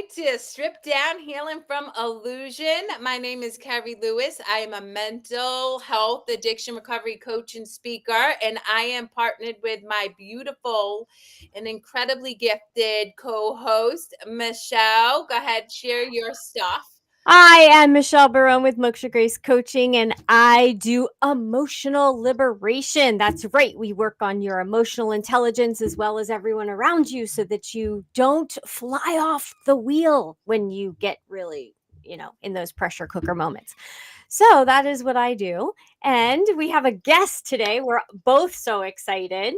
to Strip Down Healing from Illusion. My name is Kerri Lewis. I am a mental health addiction recovery coach and speaker, and I am partnered with my beautiful and incredibly gifted co-host, Michelle. Go ahead, share your stuff. I am Michelle Barone with Moksha Grace Coaching, and I do emotional liberation. That's right. We work on your emotional intelligence as well as everyone around you so that you don't fly off the wheel when you get really, in those pressure cooker moments. So that is what I do. And we have a guest today. We're both so excited.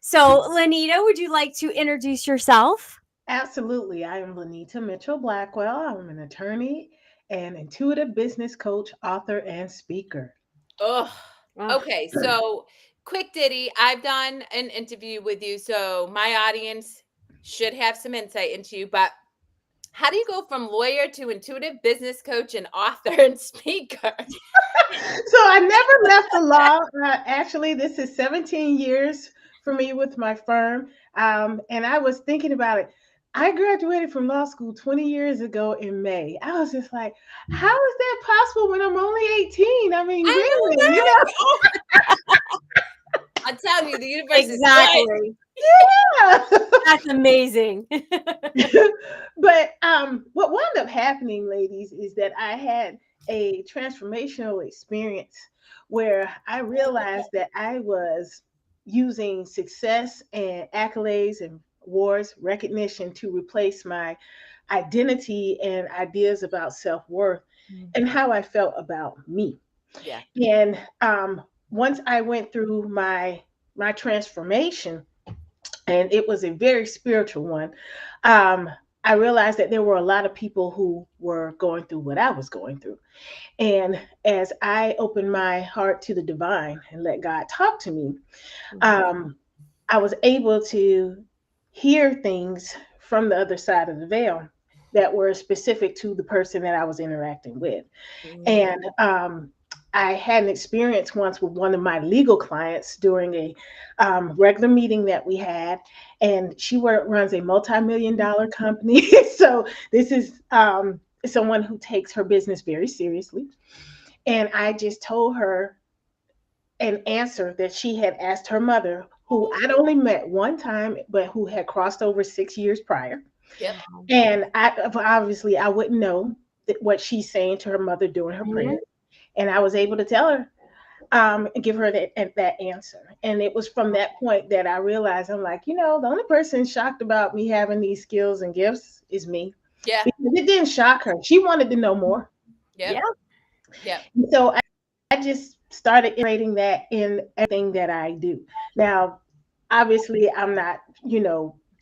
So, Lenita, would you like to introduce yourself? Absolutely. I am Lanita Mitchell Blackwell. I'm an attorney and intuitive business coach, author, and speaker. Oh, Oh, okay. So, quick ditty. I've done an interview with you, so my audience should have some insight into you. But how do you go from lawyer to intuitive business coach and author and speaker? So I never left the law. Actually, this is 17 years for me with my firm. And I was thinking about it. I graduated from law school 20 years ago in May. I was just like, how is that possible when I'm only 18? I mean, I know, really? right? Oh, I'm telling you, the universe is good. exactly. Yeah. That's amazing. But what wound up happening, ladies, is that I had a transformational experience where I realized that I was using success and accolades and awards, recognition to replace my identity and ideas about self worth and how I felt about me. Yeah. And once I went through my transformation, and it was a very spiritual one. Um, I realized that there were a lot of people who were going through what I was going through. And as I opened my heart to the divine and let God talk to me, um, I was able to hear things from the other side of the veil that were specific to the person that I was interacting with. Mhm. And I had an experience once with one of my legal clients during a regular meeting that we had, and runs a multi-million dollar company. So this is someone who takes her business very seriously. And I just told her an answer that she had asked her mother, who I'd only met one time, but who had crossed over 6 years prior. Yep. And obviously I wouldn't know what she's saying to her mother during her prayer. And I was able to tell her, and give her that answer. And it was from that point that I realized, I'm like, the only person shocked about me having these skills and gifts is me. Yeah. Because it didn't shock her. She wanted to know more. Yep. Yeah. Yep. So I just started integrating that in everything that I do. Now, obviously, I'm not,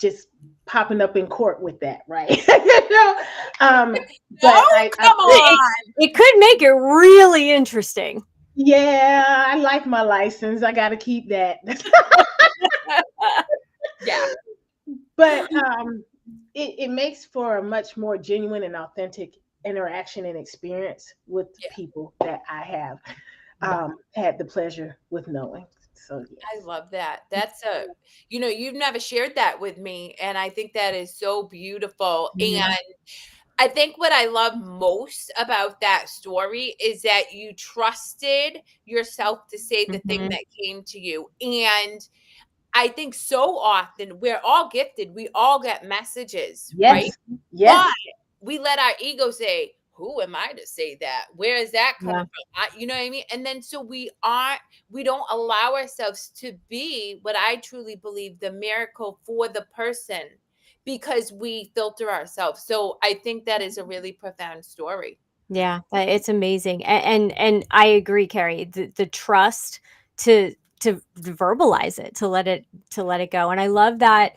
just popping up in court with that, right? But Oh, come It, on. it could make it really interesting. yeah, I like my license. I got to keep that. Yeah. But it makes for a much more genuine and authentic interaction and experience with Yeah. people that I have had the pleasure with knowing. So I yes. love that. You've never shared that with me. And I think that is so beautiful. And Mhm. I think what I love most about that story is that you trusted yourself to say the thing Mhm. that came to you. And I think so often we're all gifted. We all get messages, right? Yes, But yes, we let our ego say, who am I to say that? Where is that coming Yeah. from? You know what I mean? And then so we don't allow ourselves to be what I truly believe the miracle for the person because we filter ourselves. So I think that is a really profound story. Yeah, it's amazing, and I agree, Carrie. The trust to verbalize it, to let it go, and I love that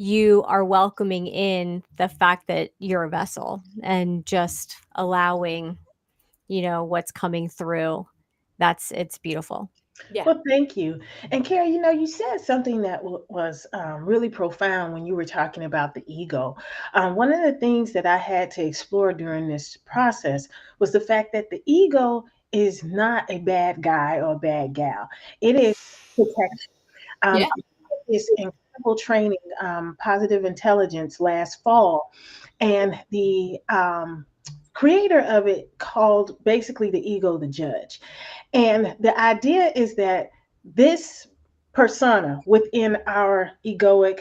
you are welcoming in the fact that you're a vessel and just allowing, what's coming through. It's beautiful. Yeah. well, thank you. And Carrie, you said something that was really profound when you were talking about the ego. One of the things that I had to explore during this process was the fact that the ego is not a bad guy or a bad gal. It is protection. Yeah. It's incredible training, Positive Intelligence, last fall, and the creator of it called basically the ego the judge. And the idea is that this persona within our egoic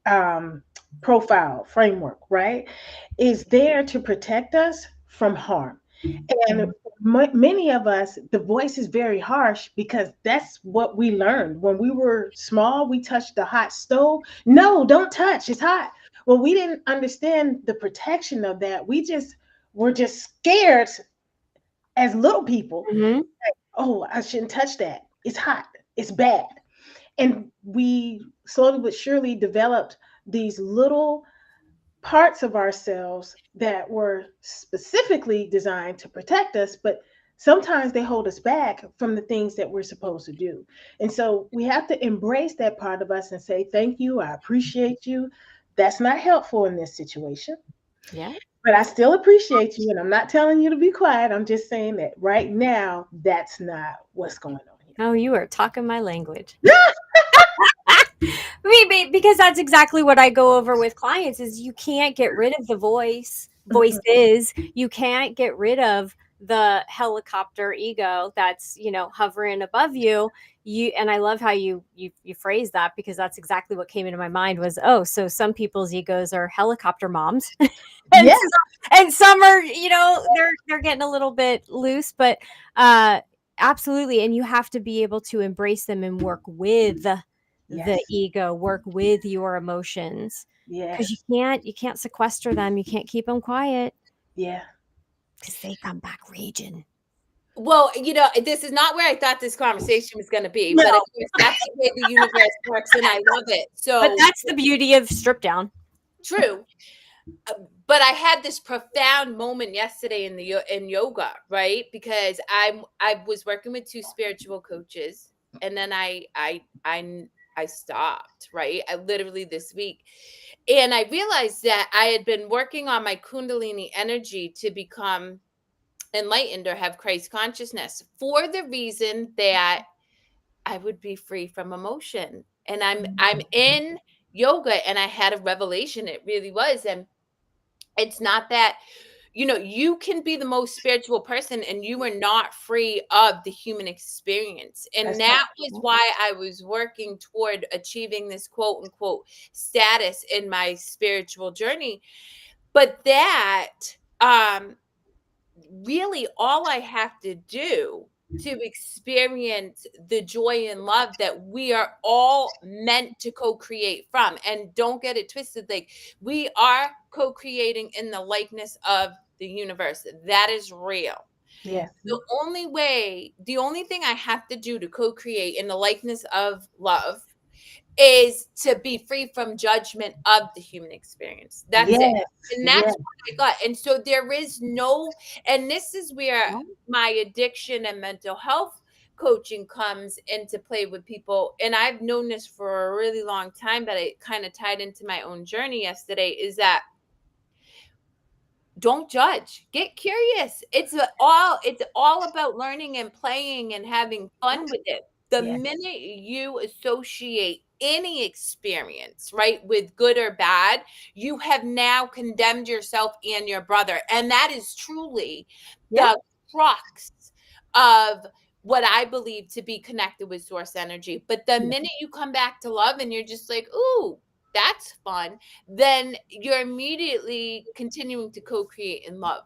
um, profile framework, right, is there to protect us from harm. And many of us, the voice is very harsh because that's what we learned. When we were small, we touched the hot stove. No, don't touch, it's hot. Well, we didn't understand the protection of that. We just were just scared as little people. Mm-hmm. Oh, I shouldn't touch that. It's hot. It's bad. And we slowly but surely developed these little parts of ourselves that were specifically designed to protect us, but sometimes they hold us back from the things that we're supposed to do. And so we have to embrace that part of us and say, thank you, I appreciate you. That's not helpful in this situation. Yeah. But I still appreciate you. And I'm not telling you to be quiet. I'm just saying that right now, that's not what's going on here. Oh, you are talking my language. Because that's exactly what I go over with clients is you can't get rid of the voices. You can't get rid of the helicopter ego that's, hovering above you. And I love how you phrase that, because that's exactly what came into my mind was, oh, so some people's egos are helicopter moms and Yes, some are, they're getting a little bit loose, but absolutely. And you have to be able to embrace them and work with the yes, ego, work with your emotions, because yes, you can't sequester them. You can't keep them quiet yeah. because they come back raging. Well, this is not where I thought this conversation was going to be, but No, of course, that's the way the universe works, and I love it. But So that's the beauty of strip down. true. But I had this profound moment yesterday in yoga, right? Because I was working with two spiritual coaches, and then I stopped, right? I literally this week, and I realized that I had been working on my Kundalini energy to become enlightened or have Christ consciousness for the reason that I would be free from emotion. And I'm in yoga, and I had a revelation. It really was. And it's not that, you can be the most spiritual person and you are not free of the human experience. And that's right. that was why I was working toward achieving this quote unquote status in my spiritual journey. But that, um, really all I have to do to experience the joy and love that we are all meant to co-create from. And don't get it twisted, like we are co-creating in the likeness of the universe. That is real. Yes, The only thing I have to do to co-create in the likeness of love is to be free from judgment of the human experience. That's it. yes, And that's yes, what I got. And so there is no, and this is where my addiction and mental health coaching comes into play with people. And I've known this for a really long time, but it kind of tied into my own journey yesterday, is that don't judge, get curious. It's all about learning and playing and having fun with it. The yes, minute you associate any experience, right, with good or bad, you have now condemned yourself and your brother. And that is truly Yeah. the crux of what I believe to be connected with source energy. But the minute you come back to love and you're just like, ooh, that's fun, then you're immediately continuing to co-create in love.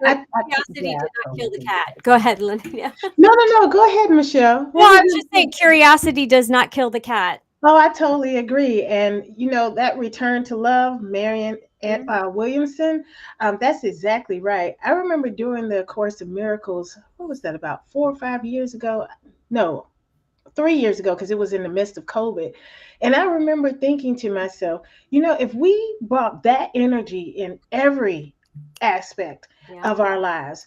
Curiosity did not kill the cat. Go ahead, Linda. Yeah. No. Go ahead, Michelle. Well, I was just saying, curiosity does not kill the cat. Oh, I totally agree. And that return to love, Marian Williamson, that's exactly right. I remember doing the Course of Miracles. What was that, about 4 or 5 years ago? No, 3 years ago, because it was in the midst of COVID. And I remember thinking to myself, if we brought that energy in every aspect of our lives,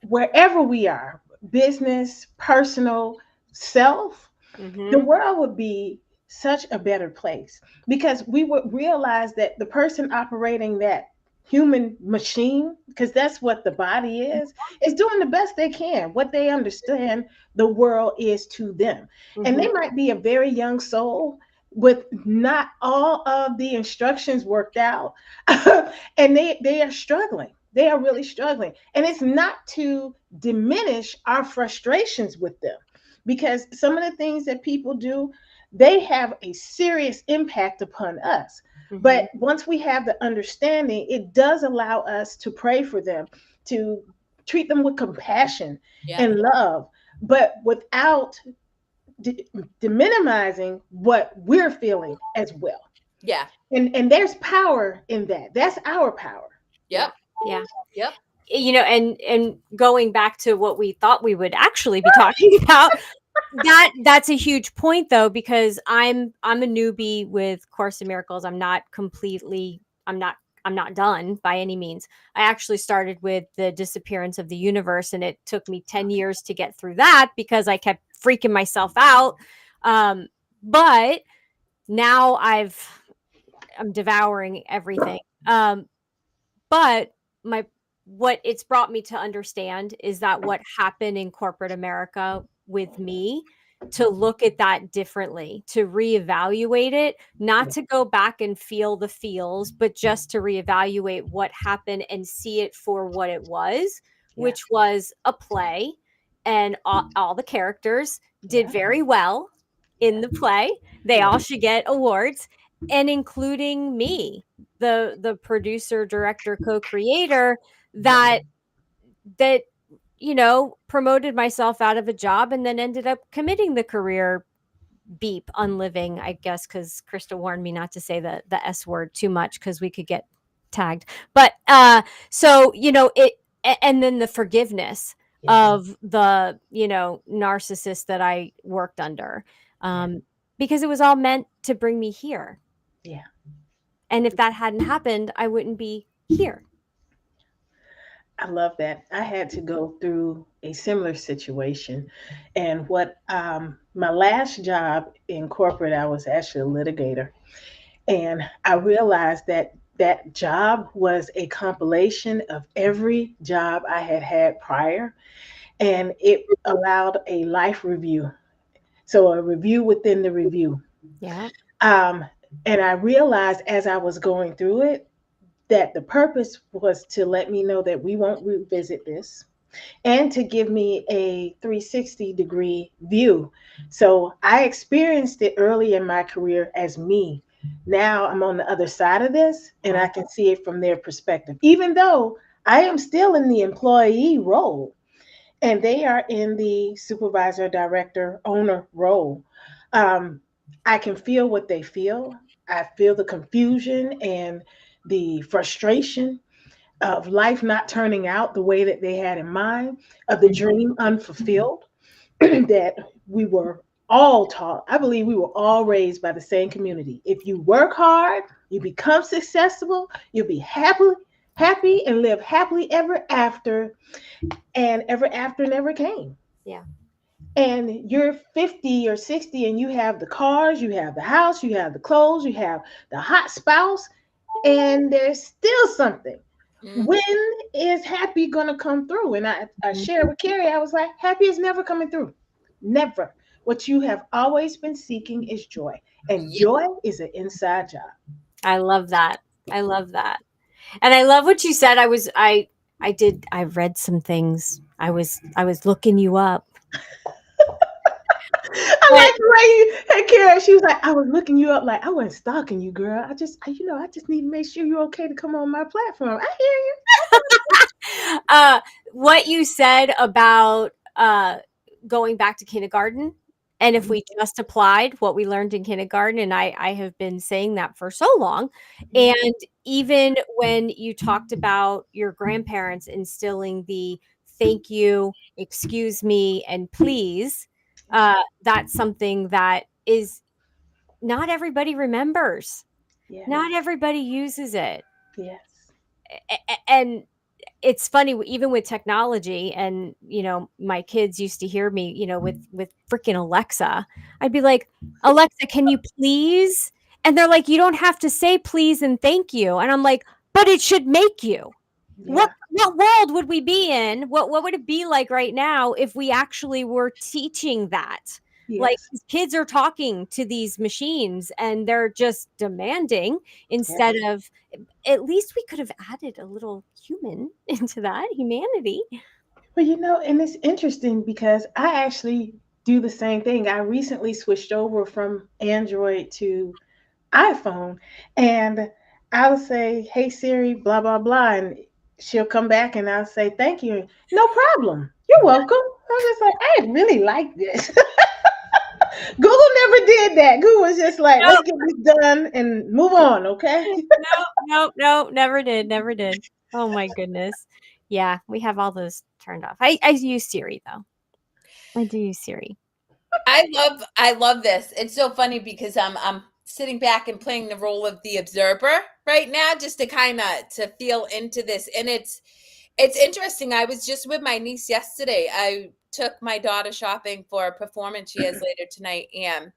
wherever we are, business, personal, self, the world would be such a better place, because we would realize that the person operating that human machine, because that's what the body is doing the best they can, what they understand the world is to them. And they might be a very young soul, with not all of the instructions worked out. And they are struggling. They are really struggling. And it's not to diminish our frustrations with them, because some of the things that people do, they have a serious impact upon us. Mhm. But once we have the understanding, it does allow us to pray for them, to treat them with compassion Yeah. and love, but without de- minimizing what we're feeling as well. Yeah. And there's power in that. That's our power. Yeah. Yep. Yeah. Yep. And going back to what we thought we would actually be talking about, that's a huge point though, because I'm a newbie with Course in Miracles. I'm not done by any means. I actually started with the disappearance of the universe, and it took me 10 years to get through that because I kept freaking myself out. But now I'm devouring everything. But my what it's brought me to understand is that what happened in corporate America with me, to look at that differently, to reevaluate it, not Yeah. to go back and feel the feels, but just to reevaluate what happened and see it for what it was, Yeah. which was a play. And all the characters did Yeah. very well in Yeah. the play. They Yeah. all should get awards, and including me, the producer, director, co-creator, Yeah. that promoted myself out of a job and then ended up committing the career beep unliving, I guess, because Krista warned me not to say the S word too much because we could get tagged. But so it, and then the forgiveness Yeah. of the narcissist that I worked under, Yeah. because it was all meant to bring me here. Yeah. And if that hadn't happened, I wouldn't be here. I love that. I had to go through a similar situation. And what my last job in corporate, I was actually a litigator. And I realized that that job was a compilation of every job I had had prior. And it allowed a life review. So a review within the review. Yeah. Um, and I realized as I was going through it that the purpose was to let me know that we won't revisit this, and to give me a 360-degree view. So I experienced it early in my career as me. Now I'm on the other side of this and I can see it from their perspective, even though I am still in the employee role and they are in the supervisor, director, owner role. Um, I can feel what they feel. I feel the confusion and the frustration of life not turning out the way that they had in mind, of the dream unfulfilled that we were all taught. I believe we were all raised by the same community. If you work hard, you become successful, you'll be happy and live happily ever after, and ever after never came. Yeah. And you're 50 or 60 and you have the cars, you have the house, you have the clothes, you have the hot spouse, and there's still something. Mm-hmm. When is happy gonna come through? And I shared with Kerri, I was like, happy is never coming through. Never. What you have always been seeking is joy. And Yeah. joy is an inside job. I love that. I love that. And I love what you said. I read some things. I was looking you up. I But like the way you hey Kerri, she was like, I was looking you up, like I wasn't stalking you, girl. I just need to make sure you're okay to come on my platform. I hear you. uh what you said about going back to kindergarten, and if we just applied what we learned in kindergarten, and I have been saying that for so long. Yeah. And even when you talked about your grandparents instilling the thank you, excuse me, and please, that's something that is not everybody remembers. Yes. Not everybody uses it. Yes. And it's funny, even with technology, and my kids used to hear me with freaking Alexa. I'd be like, Alexa, can you please? And they're like, you don't have to say please and thank you. And I'm like, but it should make you. what Yeah. what world would we be in? What would it be like right now if we actually were teaching that? Like Yes. these kids are talking to these machines and they're just demanding instead Yes. of, at least we could have added a little human into that humanity. Well, and it's interesting because I actually do the same thing. I recently switched over from Android to iPhone, and I'll say, "Hey Siri, blah blah blah," and she'll come back, and I'll say, "Thank you, no problem, you're welcome." I was just like, I really like this. Google never did that. Google was just like, No, "Let's get this done and move on," okay? no, never did, never did. Oh my goodness. Yeah, we have all those turned off. I use Siri though. I do use Siri. I love this. It's so funny because I'm sitting back and playing the role of the observer right now, just to kind of to feel into this. And it's interesting. I was just with my niece yesterday. I took my daughter shopping for a performance she has later tonight, and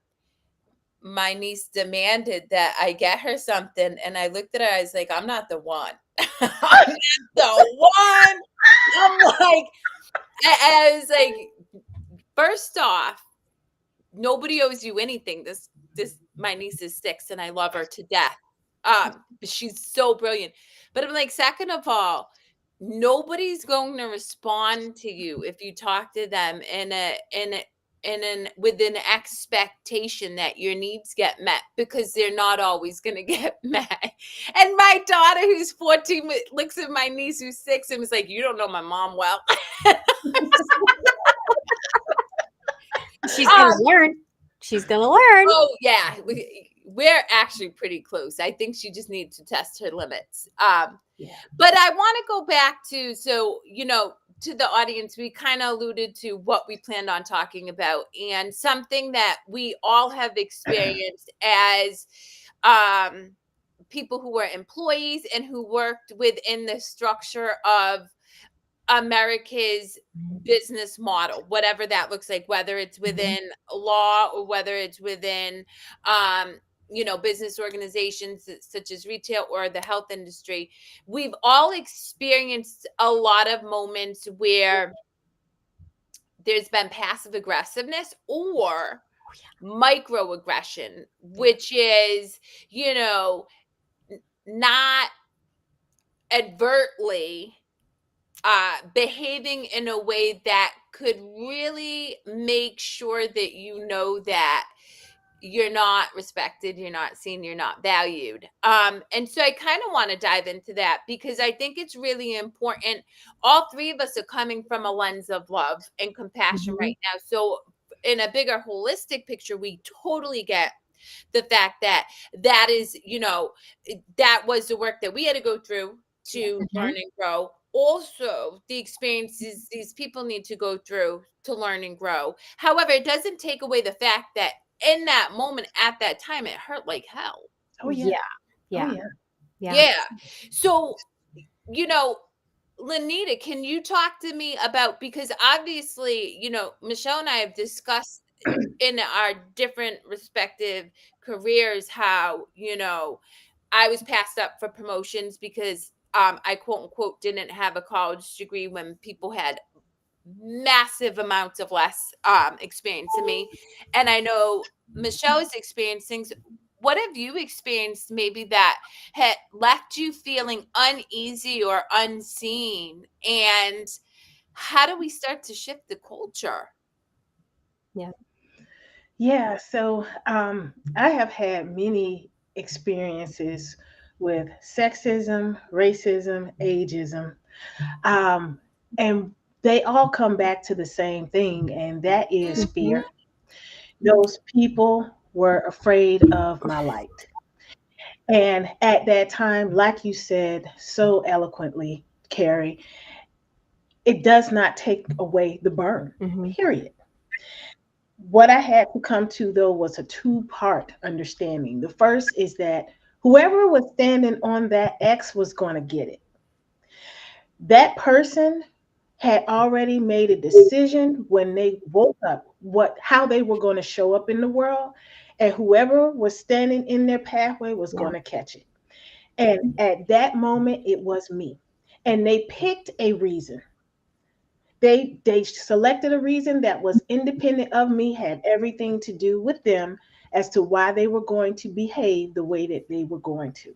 my niece demanded that I get her something, and I looked at her. I was like, "I'm not the one. I'm not the one." I'm like, I was like, first off, nobody owes you anything. This my niece is 6 and I love her to death. She's so brilliant. But I'm like, second of all, nobody's going to respond to you if you talk to them in with an expectation that your needs get met, because they're not always going to get met. And my daughter who's 14 looks at my niece who's 6 and was like, "You don't know my mom well." She's gonna learn. She's gonna learn. Oh yeah, we're actually pretty close. I think she just needs to test her limits. Yeah. But I want to go back to, to the audience, we kind of alluded to what we planned on talking about, and something that we all have experienced as people who were employees and who worked within the structure of America's business model, whatever that looks like, whether it's within law or whether it's within, business organizations such as retail or the health industry. We've all experienced a lot of moments where there's been passive aggressiveness or microaggression, which is, not advertly behaving in a way that could really make sure that that you're not respected, you're not seen, you're not valued. And so I kind of want to dive into that because I think it's really important. All three of us are coming from a lens of love and compassion right now. So in a bigger holistic picture, we totally get the fact that is, that was the work that we had to go through to learn and grow. Also, the experiences these people need to go through to learn and grow. However, it doesn't take away the fact that in that moment, at that time, it hurt like hell. Oh yeah. Yeah. Oh yeah. Yeah. So, Lanita, can you talk to me about, because obviously, Michelle and I have discussed in our different respective careers how, I was passed up for promotions because I quote unquote didn't have a college degree when people had massive amounts of less experience than me. And I know Michelle is experiencing. What have you experienced maybe that had left you feeling uneasy or unseen? And how do we start to shift the culture? Yeah, so I have had many experiences with sexism, racism, ageism, and they all come back to the same thing, and that is fear. Those people were afraid of my light. And at that time, like you said so eloquently, Kerri, it does not take away the burn, period. What I had to come to though was a two-part understanding. The first is that whoever was standing on that X was going to get it. That person had already made a decision when they woke up how they were going to show up in the world, and whoever was standing in their pathway was going to catch it. And at that moment it was me. And they picked a reason. They selected a reason that was independent of me, had everything to do with them as to why they were going to behave the way that they were going to,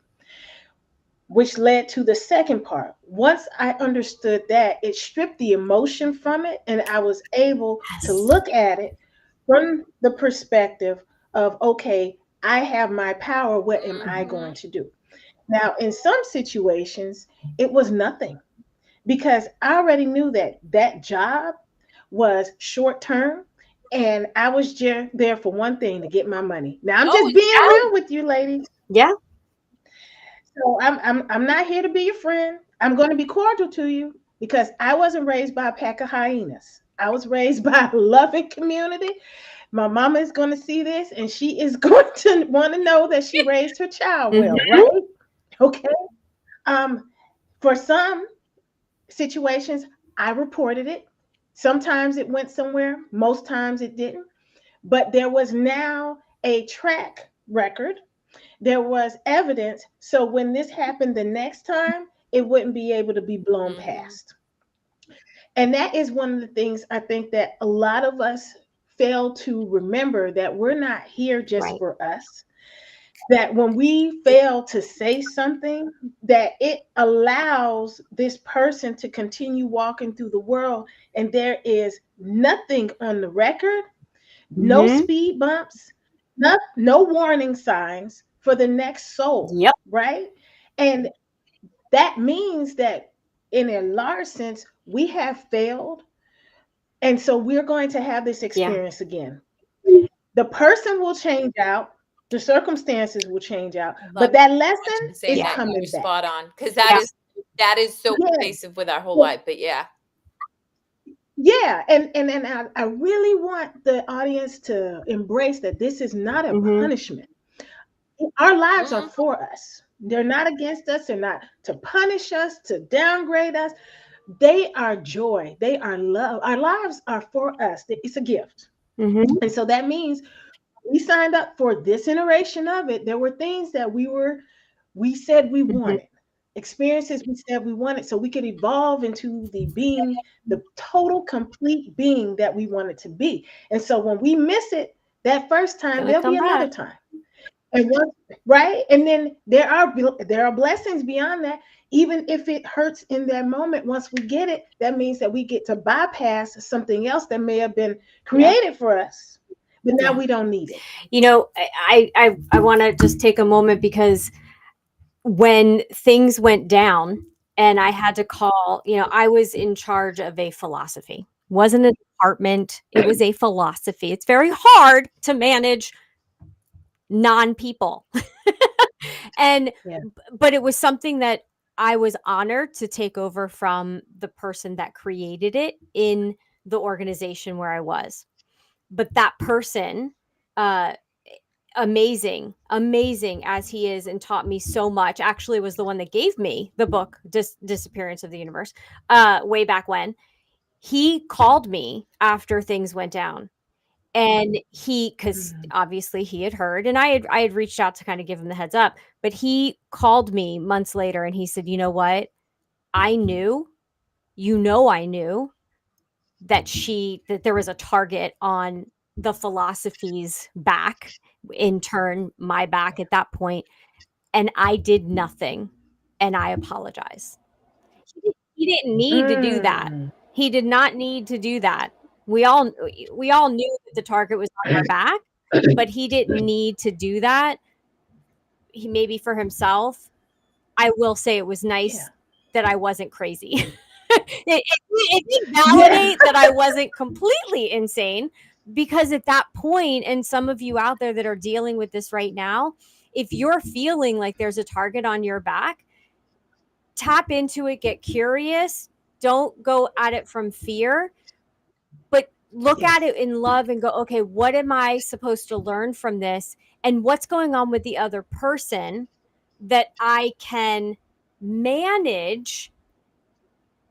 which led to the second part. Once I understood that, it stripped the emotion from it, and I was able to Yes. look at it from the perspective of, okay, I have my power. What am I Mhm. going to do? Now, in some situations, it was nothing because I already knew that that job was short term. And I was just there for one thing, to get my money. Now I'm Oh, just being yeah. real with you, ladies. Yeah. So I'm not here to be your friend. I'm going to be cordial to you because I wasn't raised by a pack of hyenas. I was raised by a loving community. My mama is going to see this and she is going to want to know that she raised her child well, Mhm. right? Okay. Um, for some situations, I reported it. Sometimes it went somewhere, most times it didn't. But there was now a track record, there was evidence. So when this happened the next time, it wouldn't be able to be blown Mhm. past. And that is one of the things I think that a lot of us fail to remember, that we're not here just Right. for us. That when we fail to say something, that it allows this person to continue walking through the world, and there is nothing on the record, no Mhm. speed bumps, no warning signs for the next soul, Yep. right? And that means that in a large sense, we have failed. And so we're going to have this Yeah. experience again. The person will change out, the circumstances will change out, I love but that you so much lesson for saying is Yeah. that. You're coming back. spot on because Yeah. that is so Yeah. pervasive with our whole life. But yeah. Yeah, and I really want the audience to embrace that this is not a Mhm. punishment. Our lives are Mm-mm. for us. They're not against us. They're not to punish us, to downgrade us. They are joy. They are love. Our lives are for us. It's a gift. Mhm. And so that means we signed up for this iteration of it. There were things that we said we Mhm. wanted, experiences we said we wanted, so we could evolve into the being, the total complete being that we wanted to be. And so when we miss it that first time, Gonna there'll be come another back. time. And once, right? And then there are blessings beyond that. Even if it hurts in that moment, once we get it, that means that we get to bypass something else that may have been Yeah. created for us, but now Yeah. we don't need it. You know, I want to just take a moment because when things went down and I had to call, I was in charge of a philosophy. Wasn't a department, it was a philosophy. It's very hard to manage non-people. And Yeah. but it was something that I was honored to take over from the person that created it in the organization where I was. But that person, uh amazing as he is and taught me so much, actually was the one that gave me the book Disappearance of the Universe, way back when. He called me after things went down, and because Mhm. obviously he had heard, and I had reached out to kind of give him the heads up, but he called me months later and he said, you know what, I knew, I knew that there was a target on the philosophy's back, in turn my back at that point, and I did nothing, and I apologize. He didn't need to do that. Mm. He did not need to do that. We all knew that the target was on our back, but he didn't need to do that. He maybe for himself. I will say it was Yeah. nice that I wasn't crazy. It did Yeah. validate that I wasn't completely insane, because at that point, and some of you out there that are dealing with this right now, if you're feeling like there's a target on your back, tap into it, get curious. Don't go at it from fear, but look at Yes. it in love and go, okay, what am I supposed to learn from this? And what's going on with the other person that I can manage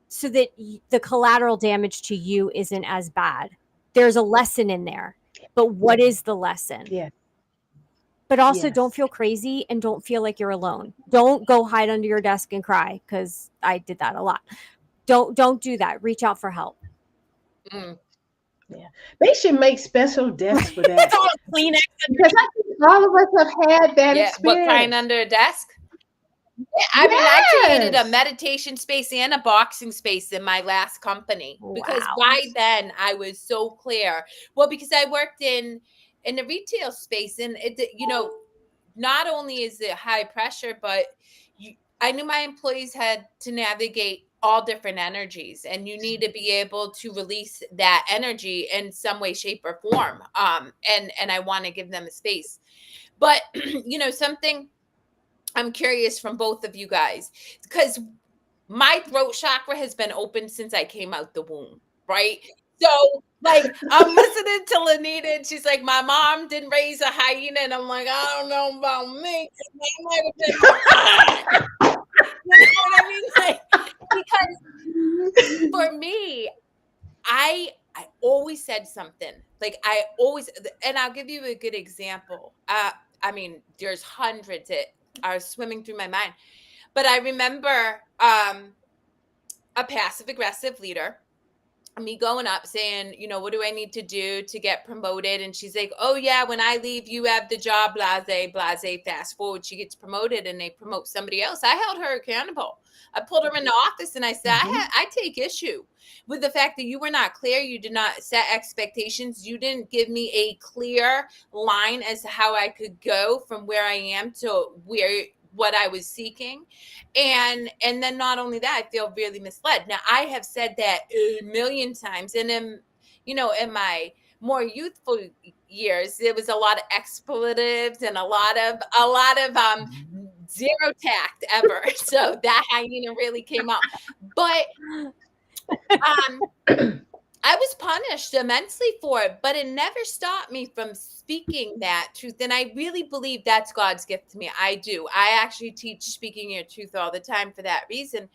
so that the collateral damage to you isn't as bad? There's a lesson in there, but what is the lesson? Yes. But also, don't Yes. feel crazy and don't feel like you're alone. Don't go hide under your desk and cry, because I did that a lot. Don't do that. Reach out for help. Mm. Yeah. They should make special desks for With that all the Kleenex because I think all of us have had that Yeah, what, crying experience. under a desk? Yeah, I mean, I created a Yes. meditation space and a boxing space in my last company because Wow. by then I was so clear. Well, because I worked in the retail space, and not only is it high pressure, but I knew my employees had to navigate all different energies, and you need to be able to release that energy in some way, shape, or form. And I want to give them a space. But something I'm curious from both of you guys, because my throat chakra has been open since I came out the womb, right? So, like, I'm listening to Lanita, and she's like, "My mom didn't raise a hyena," and I'm like, "I don't know about me. 'Cause I might have been like, ah. You know what I mean?" Like, because for me, I always said something. Like, I always, and I'll give you a good example. I mean, there's hundreds that are swimming through my mind, but I remember a passive aggressive leader, me going up saying, "What do I need to do to get promoted?" And she's like, "Oh yeah, when I leave, you have the job, blase, blase." Fast forward, she gets promoted and they promote somebody else. I held her accountable. I pulled her in the office and I said, Mhm. I take issue with the fact that you were not clear. You did not set expectations. You didn't give me a clear line as to how I could go from where I am to where what I was seeking. And then not only that, I feel really misled. Now, I have said that a million times, and in my more youthful years, there was a lot of expletives and a lot of zero tact ever. So that hyena really came out. But um I was punished immensely for it, but it never stopped me from speaking that truth. And I really believe that's God's gift to me. I do. I actually teach speaking your truth all the time for that reason.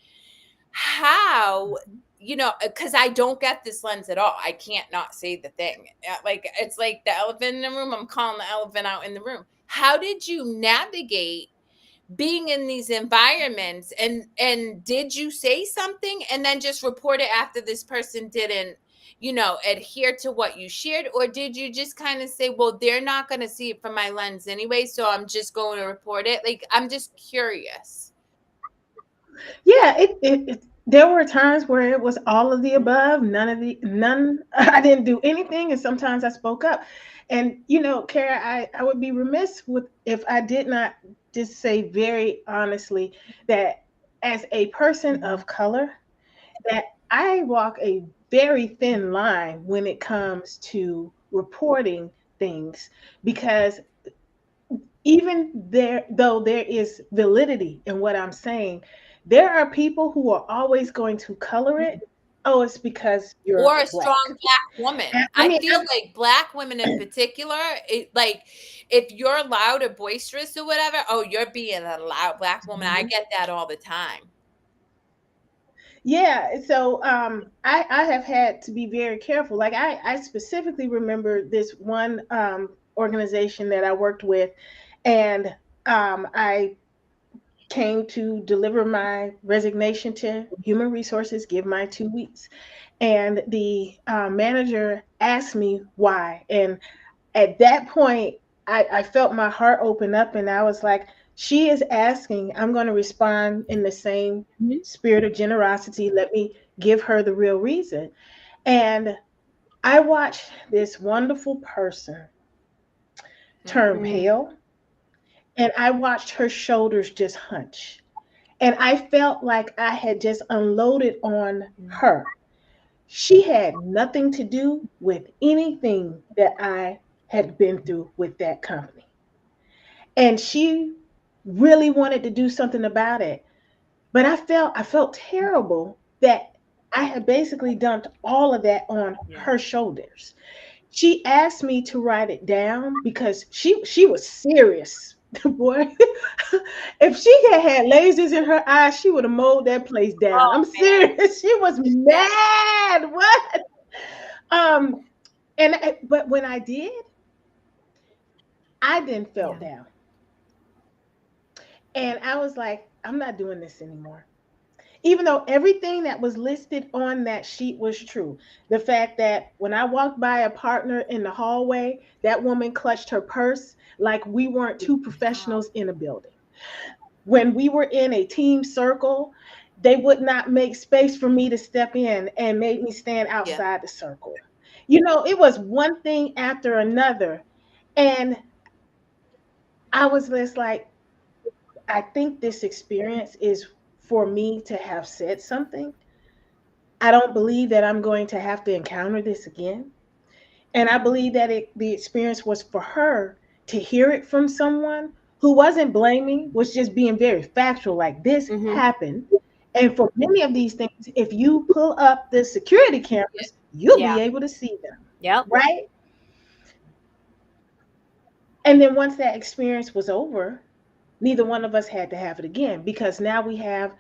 How, because I don't get this lens at all. I can't not say the thing. Like, it's like the elephant in the room. I'm calling the elephant out in the room. How did you navigate being in these environments, and did you say something and then just report it after this person didn't adhere to what you shared, or did you just kind of say, well, they're not going to see it from my lens anyway, so I'm just going to report it? Like, I'm just curious. Yeah, there were times where it was all of the above, none. I didn't do anything, and sometimes I spoke up. And Kara, I would be remiss with if I did not just say very honestly that as a person Mhm. of color, that I walk a very thin line when it comes to reporting things because even there, though there is validity in what I'm saying, there are people who are always going to color it. Oh, it's because you're Or a strong black. black woman. And, I I mean, feel like black women in particular, like, if you're loud or boisterous or whatever, oh, you're being a loud black woman. I get that all the time. yeah. So I have had to be very careful. Like I specifically remember this one organization that I worked with, and I came to deliver my resignation to human resources, give my 2 weeks. And the manager asked me why. And at that point, I felt my heart open up and I was like, she is asking, I'm going to respond in the same Mhm. spirit of generosity. Let me give her the real reason. And I watched this wonderful person turn Mm. Mm. pale and I watched her shoulders just hunch. And I felt like I had just unloaded on Mm. her. She had nothing to do with anything that I had been through with that company. And she really wanted to do something about it. But I felt terrible that I had basically dumped all of that on Yeah. her shoulders. She asked me to write it down because she was serious. Boy, if she had had lasers in her eyes, she would have mowed that place down. Oh I'm man. serious. She was mad. What? Um, but when I did, I then felt Yeah. down, and I was like, I'm not doing this anymore. even though everything that was listed on that sheet was true. The fact that when I walked by a partner in the hallway, that woman clutched her purse like we weren't two Wow. professionals in a building. When we were in a team circle, they would not make space for me to step in and made me stand Yeah. outside the circle. You know, it was one thing after another. And I was just like, I think this experience is for me to have said something. I don't believe that I'm going to have to encounter this again. And I believe that the experience was for her to hear it from someone who wasn't blaming, was just being very factual, like this Mm-hmm. happened. And for many of these things, if you pull up the security Yeah. cameras, you'll Yeah. be able to see them, Yep. right? And then once that experience was over, neither one of us had to have it again because now we have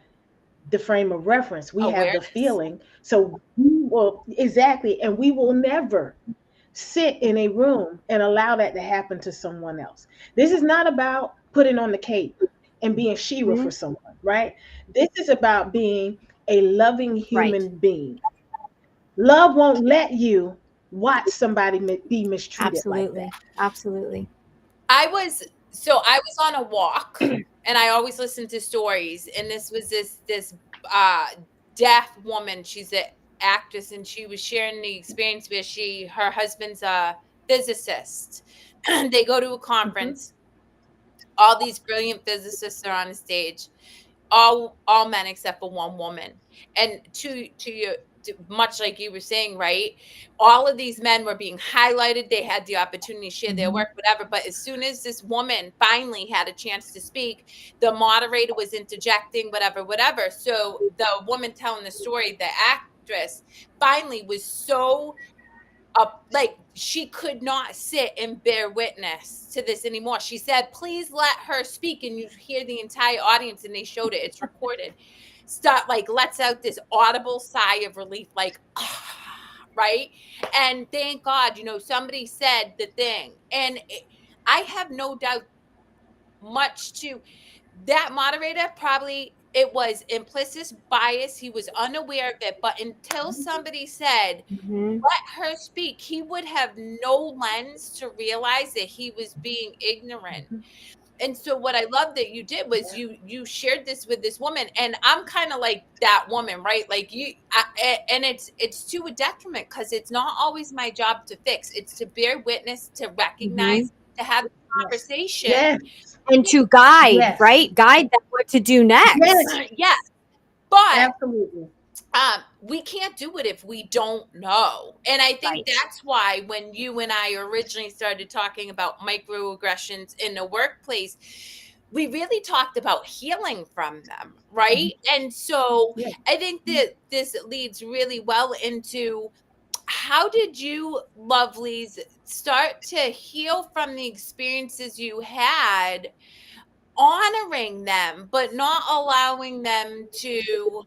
the frame of reference, we have the Awareness. feeling. So we will, exactly, and we will never sit in a room and allow that to happen to someone else. This is not about putting on the cape and being Shira Mm-hmm. for someone, right? This is about being a loving Right. human being. Love won't let you watch somebody be mistreated like that. Absolutely. Absolutely. I was on a walk, and I always listen to stories, and this was this uh deaf woman. She's an actress, and she was sharing the experience where her husband's a physicist. They go to a Mhm. conference. All these brilliant physicists are on the stage, all men except for one woman. And to you, much like you were saying, right? All of these men were being highlighted. They had the opportunity to share their Mhm. work, whatever. But as soon as this woman finally had a chance to speak, the moderator was interjecting, whatever, whatever. So the woman telling the story, the actress, finally was so like she could not sit and bear witness to this anymore. She said, "Please let her speak," and you hear the entire audience, and they showed it. It's recorded. Stop, like lets out this audible sigh of relief, like right. And thank God, somebody said the thing, and I have no doubt much to that moderator probably it was implicit bias. He was unaware of it, but until somebody said Mm-hmm. let her speak, he would have no lens to realize that he was being ignorant. Mhm. And so what I love that you did was Yeah. you shared this with this woman, and I'm kind of like that woman, right? Like and it's to a detriment because it's not always my job to fix. It's to bear witness, to Mm-hmm. recognize, to have a Yes. conversation. Yes. And to guide, Yes. right? Guide them what to do Yes. next. Yeah, but Absolutely. we can't do it if we don't know. And I think Right. that's why when you and I originally started talking about microaggressions in the workplace, we really talked about healing from them, Mhm. right? And so Yeah. I think that this leads really well into how did you lovelies start to heal from the experiences you had, honoring them, but not allowing them to,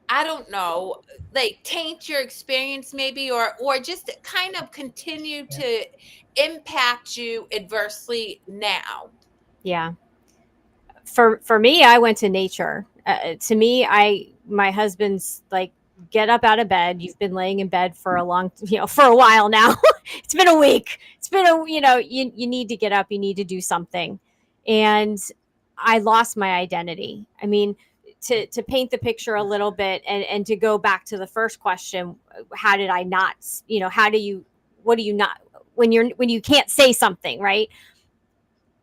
I don't know, like taint your experience maybe, or just kind of continue Yeah. to impact you adversely now. Yeah. For me, I went to nature. To me, my husband's like, get up out of bed. You've been laying in bed for a long, for a while now. It's been a week. It's been you need to get up. You need to do something. And I lost my identity. I mean, to paint the picture a little bit, and to go back to the first question, how did I not, how do you, what do you not, when you can't say something, right?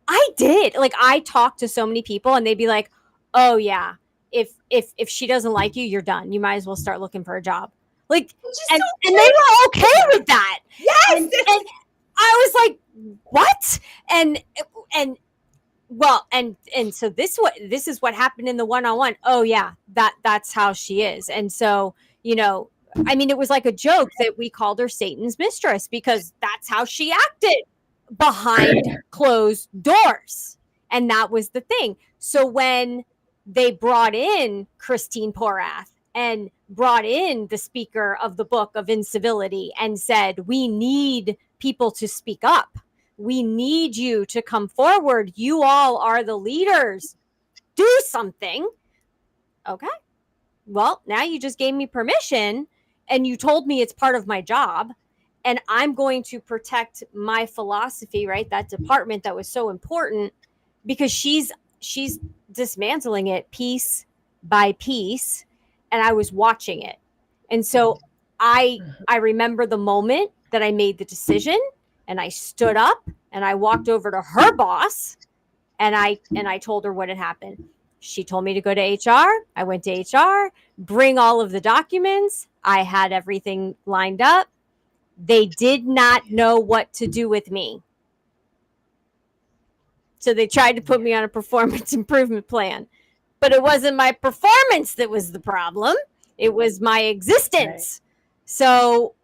I did. Like, I talked to so many people, and they'd be like, "Oh yeah, if she doesn't like you, you're done. You might as well start looking for a job." Like, Which is and so they were okay true. with that. Yes, And I was like, "What?" And well, and so this is what happened in the one-on-one. Oh yeah, that's how she is. And so, I mean, it was like a joke that we called her Satan's mistress because that's how she acted behind closed doors. And that was the thing. So when they brought in Christine Porath and brought in the speaker of the book of incivility and said, we need people to speak up. We need you to come forward. You all are the leaders. Do something. Okay. well, now you just gave me permission and you told me it's part of my job, and I'm going to protect my philosophy, right? That department that was so important, because she's dismantling it piece by piece, and I was watching it. And so I remember the moment that I made the decision, and I stood up and I walked over to her boss, and I told her what had happened. She told me to go to HR. I went to HR, bring all of the documents. I had everything lined up. They did not know what to do with me. So they tried to put me on a performance improvement plan. But it wasn't my performance that was the problem, it was my existence. Right. So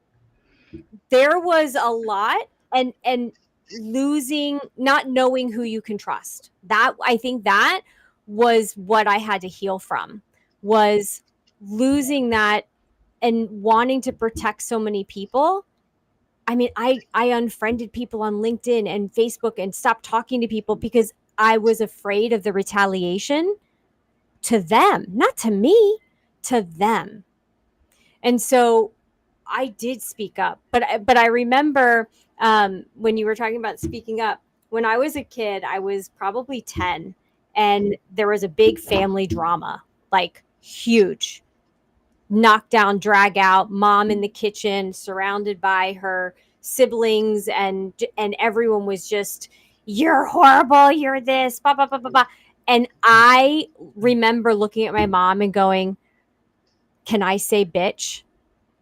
there was a lot, and losing, not knowing who you can trust. That, I think that was what I had to heal from, was losing that and wanting to protect so many people. I mean, I unfriended people on LinkedIn and Facebook and stopped talking to people because I was afraid of the retaliation to them, not to me, to them. And so I did speak up, but I remember when you were talking about speaking up. When I was a kid, I was probably 10, and there was a big family drama, like huge, knockdown, drag out, mom in the kitchen, surrounded by her siblings, and everyone was just, "You're horrible. You're this." Blah blah blah blah blah. And I remember looking at my mom and going, "Can I say bitch?"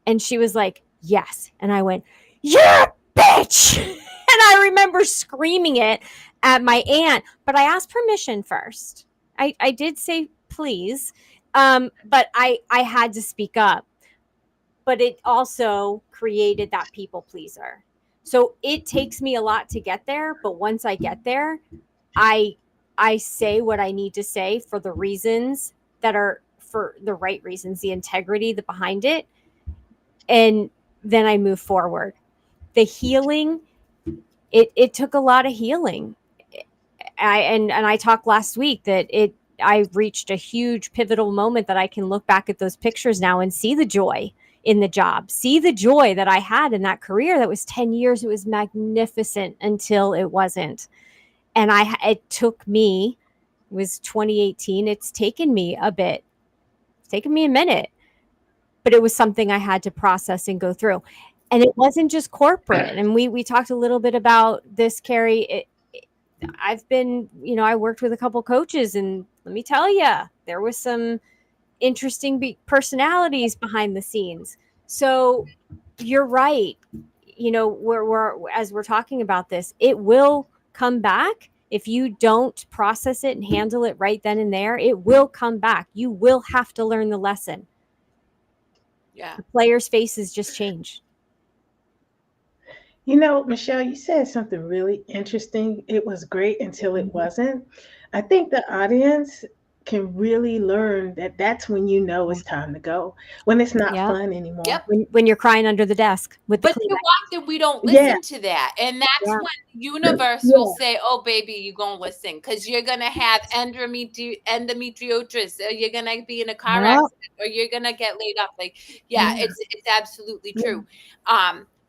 And she was like, "Yes." And I went, "You're a bitch." And I remember screaming it at my aunt, but I asked permission first. I did say please, but I had to speak up. But it also created that people pleaser. So it takes me a lot to get there, but once I get there, I say what I need to say for the reasons that are for the right reasons, the integrity the behind it, and then I move forward. The healing, it took a lot of healing. I talked last week that I reached a huge pivotal moment that I can look back at those pictures now and see the joy in the job, see the joy that I had in that career that was 10 years. It was magnificent until it wasn't. And it took me, it was 2018. It's taken me a bit. It's taken me a minute, but it was something I had to process and go through. And it wasn't just corporate. And we talked a little bit about this, Kerri. I've been, I worked with a couple coaches, and let me tell you, there was some interesting personalities behind the scenes. So you're right. As we're talking about this, it will come back. If you don't process it and handle it right then and there, it will come back. You will have to learn the lesson. Yeah. The players' faces just change. Michelle, you said something really interesting. It was great until it wasn't. I think the audience can really learn that that's when it's time to go, when it's not fun anymore. Yep. When you're crying under the desk with the But too often we don't listen to that. And that's when universe will say, "Oh, baby, you're going to listen because you're going to have endometriosis, or you're going to be in a car accident, or you're going to get laid off." Like, it's absolutely true.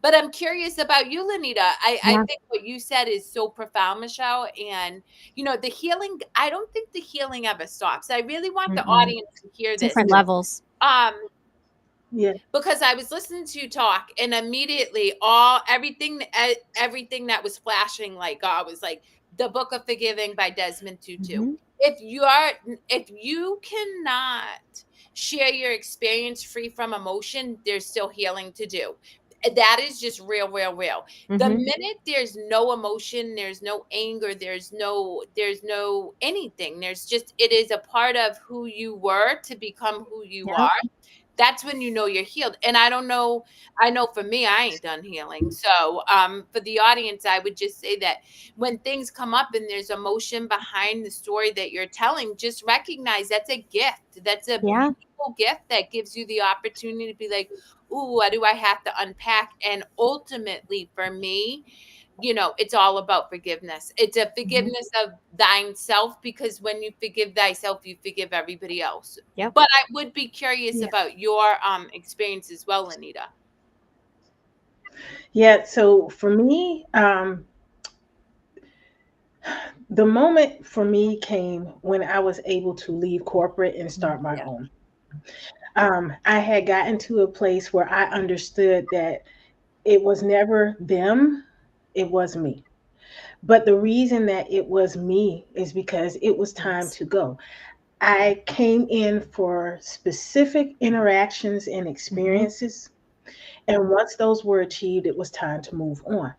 But I'm curious about you, Lenita. I think what you said is so profound, Michelle. And, the healing, I don't think the healing ever stops. I really want the audience to hear this. Different levels. Because I was listening to you talk, and immediately everything that was flashing, like, was like the Book of Forgiving by Desmond Tutu. Mm-hmm. If you cannot share your experience free from emotion, there's still healing to do. That is just real. Mm-hmm. The minute there's no emotion, there's no anger, there's no anything. It is a part of who you were to become who you are. That's when you're healed. And I don't know, I know for me, I ain't done healing. So for the audience, I would just say that when things come up and there's emotion behind the story that you're telling, just recognize that's a gift. That's a beautiful gift that gives you the opportunity to be like, ooh, what do I have to unpack? And ultimately for me, it's all about forgiveness. It's a forgiveness of thine self, because when you forgive thyself, you forgive everybody else. Yep. But I would be curious Yeah. about your experience as well, Anita. Yeah. So for me, the moment for me came when I was able to leave corporate and start my Yeah. own. I had gotten to a place where I understood that it was never them, it was me. But the reason that it was me is because it was time Yes. to go. I came in for specific interactions and Hmm. experiences. And once those were achieved, it was time to move on.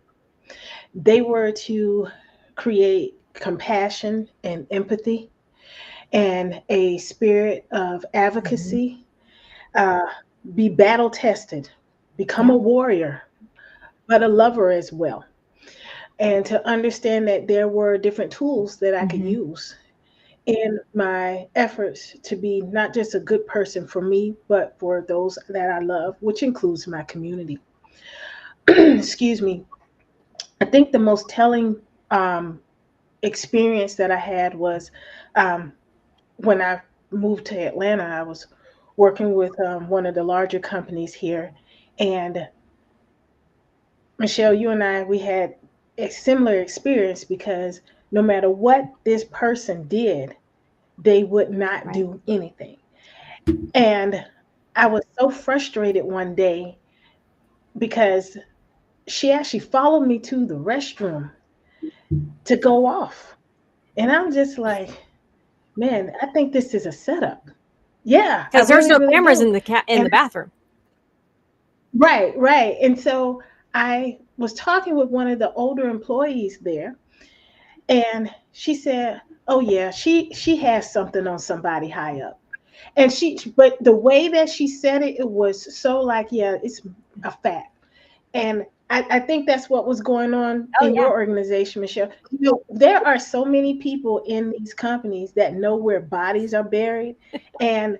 They were to create compassion and empathy and a spirit of Hmm. advocacy, uh, be battle tested, become Yeah. a warrior, but a lover as well. And to understand that there were different tools that I could Hmm. use in my efforts to be not just a good person for me, but for those that I love, which includes my community. Excuse me. I think the most telling um, experience that I had was um, when I moved to Atlanta. I was working with one of the larger companies here, and Michelle, you and I, we had a similar experience because no matter what this person did, they would not Right. do anything. And I was so frustrated one day because she actually followed me to the restroom to go off. And I'm just like, man, I think this is a setup. Yeah, I Because there's really, no really cameras do. in the And bathroom. right, right. And so I was talking with one of the older employees there, and she said, "Oh yeah, she has something on somebody high up." And but the way that she said it, it was so like, yeah, it's a fact. And I think that's what was going on Oh in your yeah. organization, Michelle. There are so many people in these companies that know where bodies are buried, and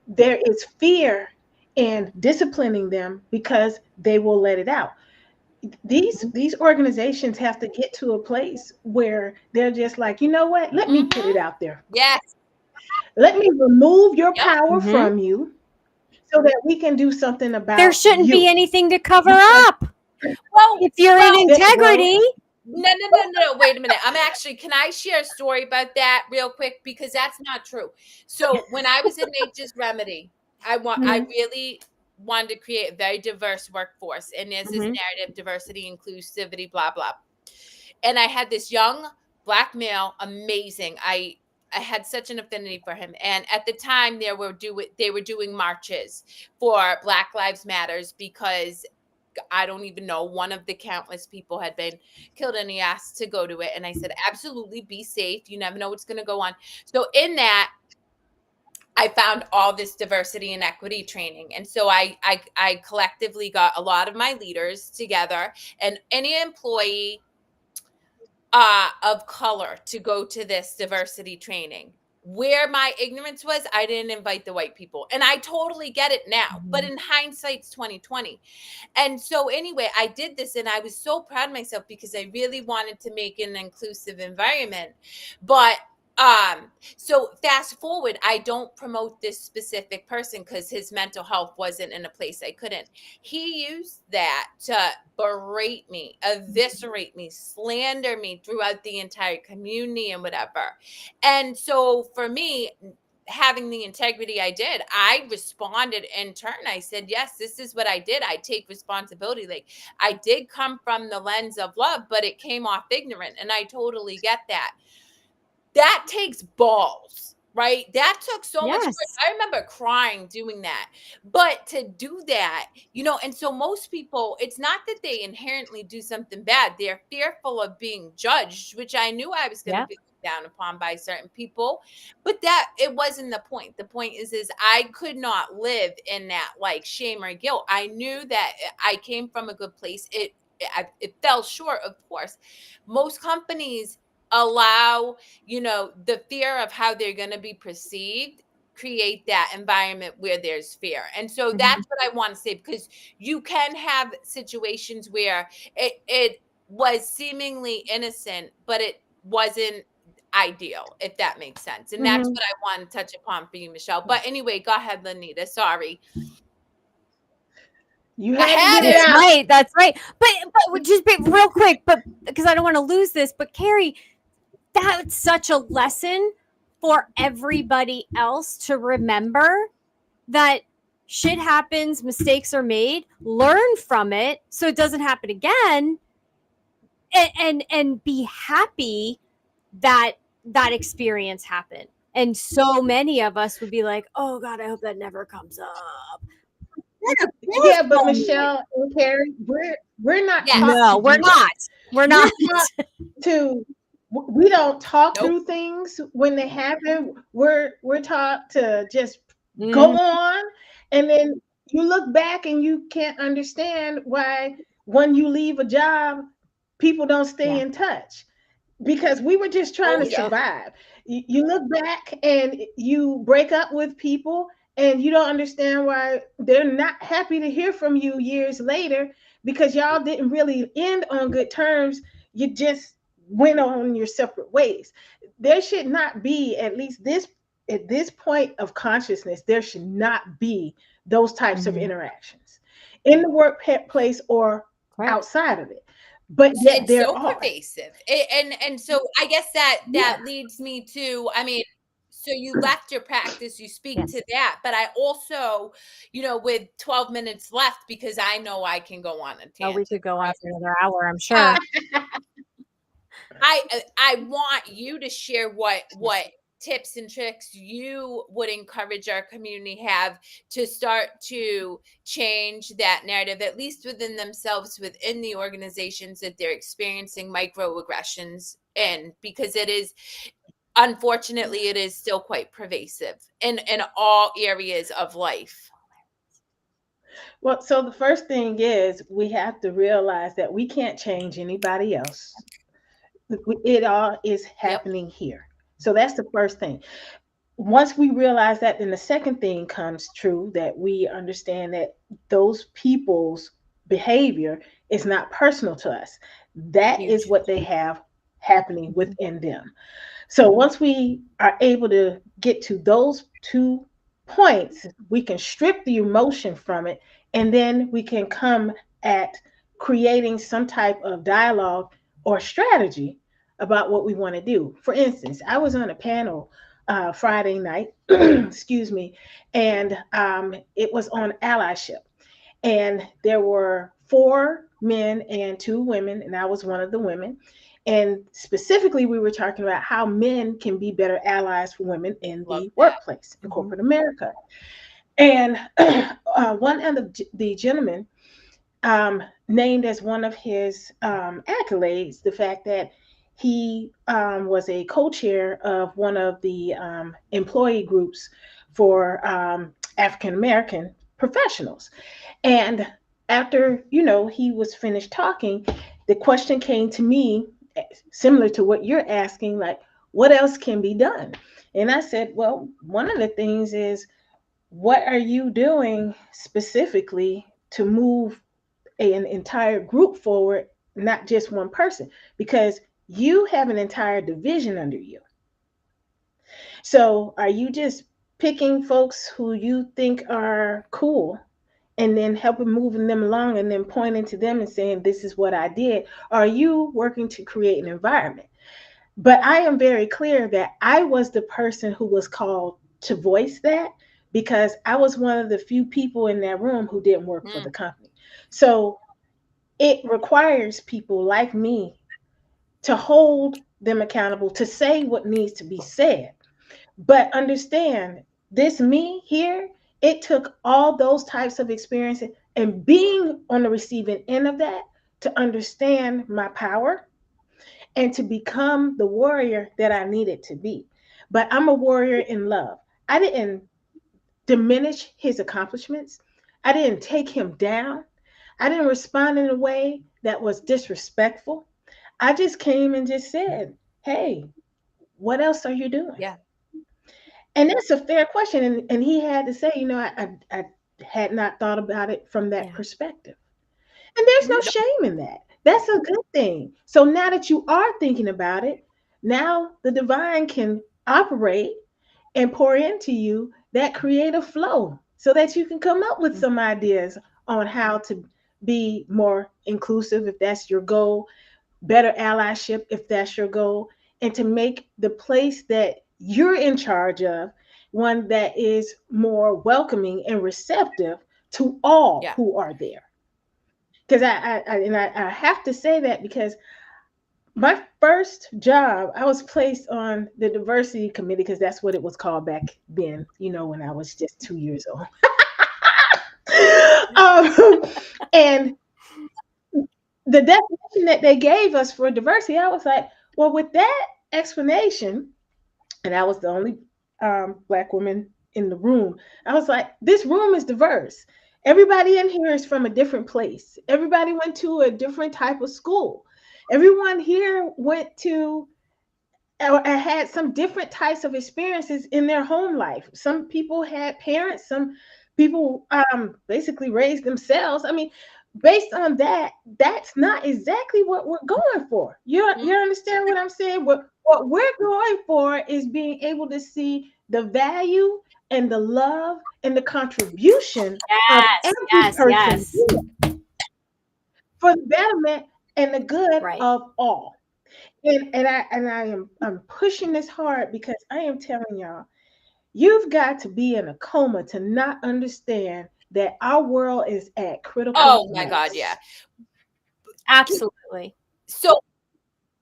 there is fear in disciplining them because they will let it out. These organizations have to get to a place where they're just like, you know what? Let me put it Mm-hmm. out there. Yes. Let me remove your Yep. power Hmm. from you so that we can do something There about shouldn't be you. anything to cover Because up. Well, If you're in well, well, integrity, no, no, no, no. Wait a minute. Can I share a story about that real quick? Because that's not true. So when I was in Nature's Remedy, I mhm, really wanted to create a very diverse workforce. And there's this hmm, narrative, diversity, inclusivity, blah, blah. And I had this young black male, amazing. I had such an affinity for him. And at the time they were doing marches for Black Lives Matters because I don't even know, one of the countless people had been killed, and he asked to go to it. And I said, absolutely, be safe. You never know what's going to go on. So in that, I found all this diversity and equity training. And so I collectively got a lot of my leaders together, and any employee of color to go to this diversity training. Where my ignorance was, I didn't invite the white people. And I totally get it now. But hmm, in hindsight's 2020. And so anyway, I did this, and I was so proud of myself because I really wanted to make an inclusive environment. But so fast forward, I don't promote this specific person because his mental health wasn't in a place I couldn't. He used that to berate me, eviscerate me, slander me throughout the entire community and whatever. And so for me, having the integrity I did, I responded in turn. I said, yes, this is what I did. I take responsibility. Like, I did come from the lens of love, but it came off ignorant. And I totally get that. That takes balls, right? That took so much courage. yes, I remember crying doing that. But to do that, and so most people, it's not that they inherently do something bad. They're fearful of being judged, which I knew I was going to yeah, be looked down upon by certain people. But that it wasn't the point. The point is I could not live in that like shame or guilt. I knew that I came from a good place. It fell short, of course. Most companies allow the fear of how they're going to be perceived, create that environment where there's fear. And so hmm, that's what I want to say, because you can have situations where it was seemingly innocent, but it wasn't ideal, if that makes sense. And that's Mhm. what I want to touch upon for you, Michelle. But anyway, go ahead, Lanita. Sorry. You I had to had get it it. out. That's right. But just real quick, but because I don't want to lose this, but Kerri, that's such a lesson for everybody else to remember that shit happens, mistakes are made, learn from it so it doesn't happen again, and be happy that that experience happened. And so many of us would be like, "Oh God, I hope that never comes up." What a Yeah, growth but moment. Michelle and Kerri, we're not Yes. taught No, to we're do that. not. We're We're not. taught to we don't talk Nope. through things when they happen. We're taught to just go Mhm. on, and then you look back and you can't understand why when you leave a job, people don't stay Yeah. in touch because we were just trying Oh, to yeah. survive. You look back and you break up with people and you don't understand why they're not happy to hear from you years later because y'all didn't really end on good terms. You just went on your separate ways. There should not be, at least this at this point of consciousness, there should not be those types of Mhm. interactions in the workplace or Correct. outside of it. But yet It's there so are. pervasive. And so I guess that Yeah. leads me to, I mean, so you left your practice, you speak Yes. to that, but I also, with 12 minutes left, because I know I can go on a Oh, we tangent could go on forever. for another hour, I'm Uh, sure. I want you to share what tips and tricks you would encourage our community have to start to change that narrative, at least within themselves, within the organizations that they're experiencing microaggressions in, because it is, unfortunately, it is still quite pervasive in all areas of life. Well, so the first thing is we have to realize that we can't change anybody else. It all is Yep. happening here. So that's the first thing. Once we realize that, then the second thing comes true that we understand that those people's behavior is not personal to us. That is Huge. what they have happening Mhm. within them. So once we are able to get to those 2 points, we can strip the emotion from it, and then we can come at creating some type of dialogue or strategy about what we want to do. For instance, I was on a panel Friday night, excuse me, and it was on allyship. And there were 4 men and 2 women, and I was one of the women. And specifically, we were talking about how men can be better allies for women in Love the that. workplace in Mhm. corporate America. And one of the gentlemen named as one of his accolades the fact that he was a co-chair of one of the employee groups for African American professionals. And after, he was finished talking, the question came to me, similar to what you're asking, like, what else can be done? And I said, well, one of the things is, what are you doing specifically to move an entire group forward, not just one person? Because you have an entire division under you. So are you just picking folks who you think are cool and then helping moving them along and then pointing to them and saying, this is what I did? Are you working to create an environment? But I am very clear that I was the person who was called to voice that because I was one of the few people in that room who didn't work for the Mm. company. So it requires people like me to hold them accountable, to say what needs to be said. But understand, this me here, it took all those types of experiences and being on the receiving end of that to understand my power and to become the warrior that I needed to be. But I'm a warrior in love. I didn't diminish his accomplishments, I didn't take him down, I didn't respond in a way that was disrespectful. I just came and just said, hey, what else are you doing? Yeah. And that's a fair question. And he had to say, I had not thought about it from that Yeah. perspective. And there's no Mhm. shame in that. That's a good thing. So now that you are thinking about it, now the divine can operate and pour into you that creative flow so that you can come up with some ideas on how to be more inclusive if that's your goal, better allyship if that's your goal, and to make the place that you're in charge of one that is more welcoming and receptive to all Yeah. who are there. Because I have to say that because my first job, I was placed on the diversity committee because that's what it was called back then, when I was just 2 years old. um, and the definition that they gave us for diversity, I was like, well, with that explanation, and I was the only Black woman in the room, I was like, this room is diverse. Everybody in here is from a different place. Everybody went to a different type of school. Everyone here went to or had some different types of experiences in their home life. Some people had parents, some people basically raised themselves. I mean, based on that, that's not exactly what we're going for. You understand what I'm saying? What we're going for is being able to see the value and the love and the contribution of Yes, every yes, person yes. for the betterment and the good Right. of all. I'm pushing this hard because I am telling y'all, you've got to be in a coma to not understand that our world is at critical Oh my God, yeah. mass. Absolutely. So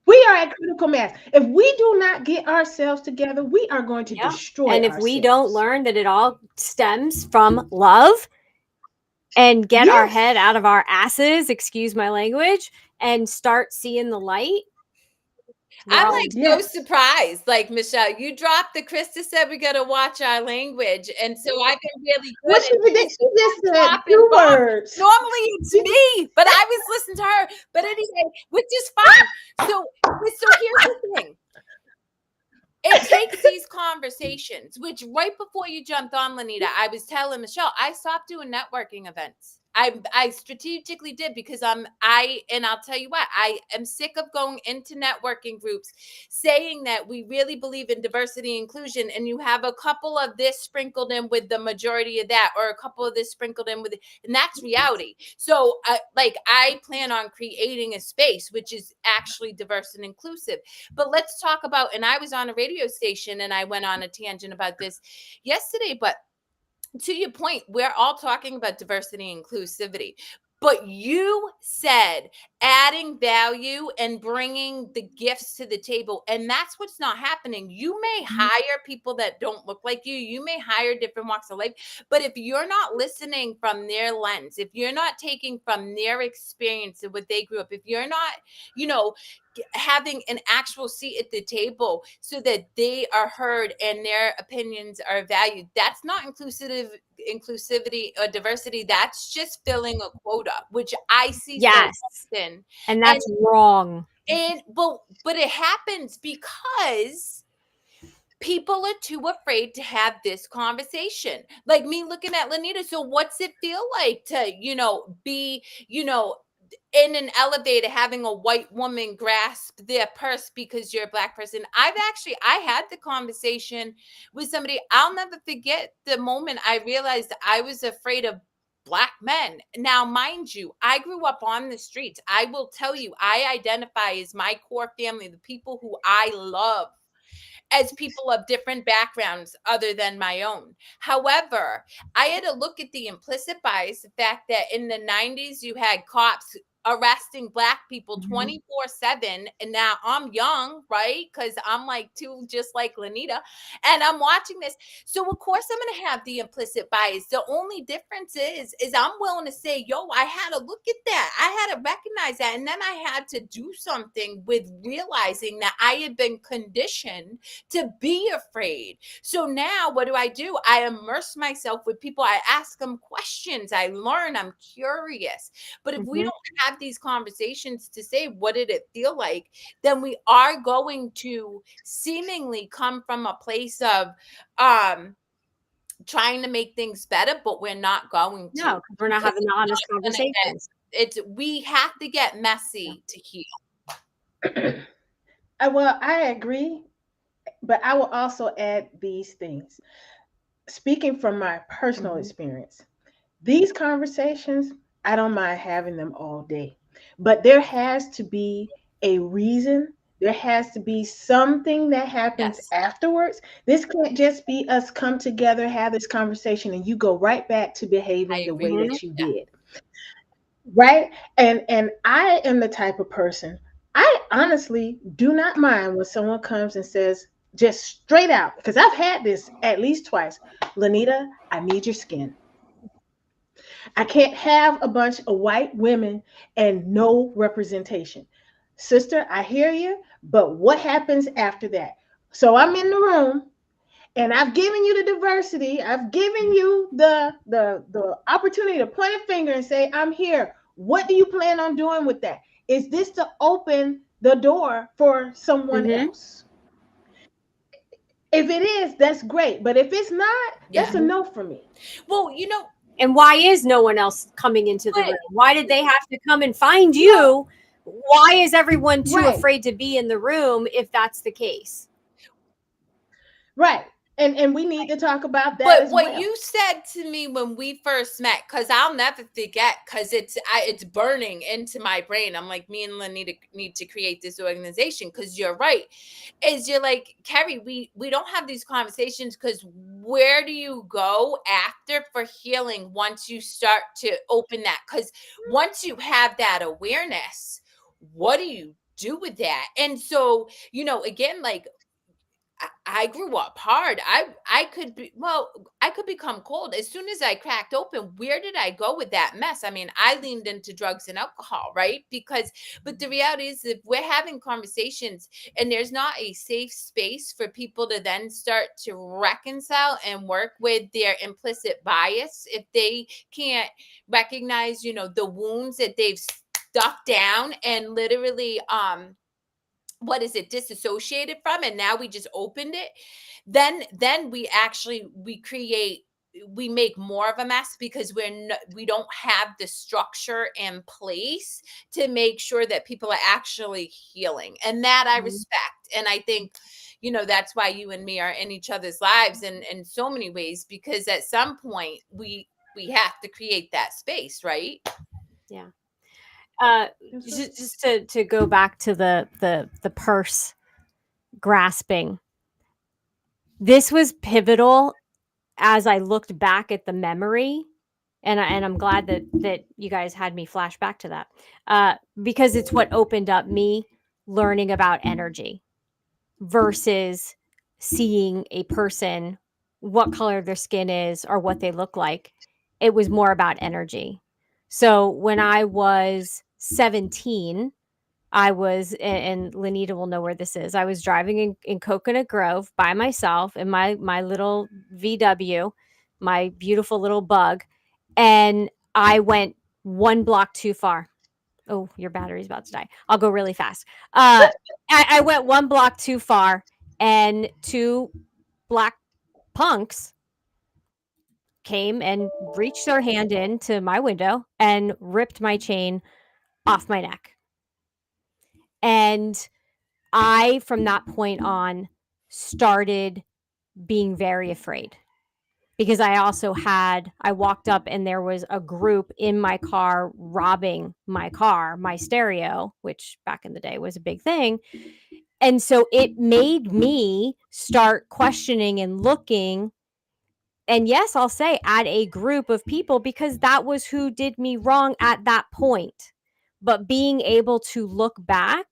We are at critical mass. If we do not get ourselves together, we are going to Yeah. destroy And if we don't ourselves. learn that it all stems from love and get our head Yes. out of our asses, excuse my language, and start seeing the light, we're I'm all like so Yes. surprised. Like, Michelle, you dropped the Krista said we gotta watch our language. And so I've been really What good she at did, she just said dropping two bombs. words. Normally it's She just, me, but I was listening to her. But anyway, which is fine. So here's the thing. It takes these conversations, which right before you jumped on, Lanita, I was telling Michelle, I stopped doing networking events. I strategically did because and I'll tell you what, I am sick of going into networking groups saying that we really believe in diversity and inclusion, and you have a couple of this sprinkled in with the majority of that, or a couple of this sprinkled in with it, and that's reality. So I plan on creating a space which is actually diverse and inclusive. But let's talk about, and I was on a radio station and I went on a tangent about this yesterday, but to your point, we're all talking about diversity and inclusivity. But you said adding value and bringing the gifts to the table. And that's what's not happening. You may hire people that don't look like you. You may hire different walks of life. But if you're not listening from their lens, if you're not taking from their experience and what they grew up, if you're not, having an actual seat at the table so that they are heard and their opinions are valued, that's not inclusivity or diversity. That's just filling a quota, which I see so yes. often. And And that's wrong. but it happens because people are too afraid to have this conversation. Like me looking at Lanita. So what's it feel like to, be, in an elevator having a white woman grasp their purse because you're a Black person? I had the conversation with somebody. I'll never forget the moment I realized I was afraid of Black men. Now, mind you, I grew up on the streets. I will tell you, I identify as my core family, the people who I love, as people of different backgrounds other than my own. However, I had to look at the implicit bias, the fact that in the 90s you had cops arresting Black people 24/7, and now I'm young, right? Because I'm like two, just like Lanita, and I'm watching this. So of course I'm going to have the implicit bias. The only difference is I'm willing to say, yo, I had to look at that. I had to recognize that, and then I had to do something with realizing that I had been conditioned to be afraid. So now what do? I immerse myself with people. I ask them questions. I learn. I'm curious. But if we don't have these conversations to say, what did it feel like? Then we are going to seemingly come from a place of trying to make things better, but we're not going to. No, because we're not having the honest Gonna get conversations. we have to get messy to heal. Well, I agree, but I will also add these things. Speaking from my personal Mhm. experience, these conversations, I don't mind having them all day, but there has to be a reason. There has to be something that happens Yes, afterwards. This can't just be us come together, have this conversation, and you go right back to I behaving the agree way with Mhm. that you. you Yeah, did. Right? And I am the type of person, I honestly do not mind when someone comes and says just straight out, because I've had this at least twice. Lanita, I need your skin. I can't have a bunch of white women and no representation. Sister, I hear you, but what happens after that? So I'm in the room and I've given you the diversity. I've given you the opportunity to point a finger and say, I'm here. What do you plan on doing with that? Is this to open the door for someone Mhm. else? If it is, that's great. But if it's not, yeah. that's a Mhm. no for me. Well, And why is no one else coming into the room? but Why did they have to come and find no, you? Why is everyone too Right, afraid to be in the room if that's the case? right. And we need to talk about that but as what well. you said to me when we first met, because I'll never forget, because it's burning into my brain. I'm like, me and Lynn need to create this organization, because you're right. Is you're like, Kerri, we don't have these conversations, because where do you go after for healing once you start to open that? Because once you have that awareness, what do you do with that? And so, again, like, I grew up hard. I could become cold as soon as I cracked open. Where did I go with that mess? I mean, I leaned into drugs and alcohol, right? But the reality is, if we're having conversations and there's not a safe space for people to then start to reconcile and work with their implicit bias, if they can't recognize, the wounds that they've stuck down and literally, what is it, disassociated from, and now we just opened it, then we make more of a mess, because we don't have the structure in place to make sure that people are actually healing, and that I Mhm. respect. And I think, that's why you and me are in each other's lives in so many ways, because at some point we have to create that space, right? Yeah. Uh, Yes, sir. just to go back to the purse grasping. This was pivotal as I looked back at the memory, and I'm glad that you guys had me flash back to that, because it's what opened up me learning about energy versus seeing a person, what color their skin is or what they look like. It was more about energy. So when I was 17, I was, and Lanita will know where this is. I was driving in Coconut Grove by myself in my little VW, my beautiful little bug, and I went one block too far. Oh, your battery's about to die. I'll go really fast. I went one block too far, and two black punks came and reached their hand into my window and ripped my chain off my neck. And I, from that point on, started being very afraid because I walked up and there was a group in my car robbing my car, my stereo, which back in the day was a big thing. And so it made me start questioning and looking. And yes, I'll say at a group of people because that was who did me wrong at that point. But being able to look back,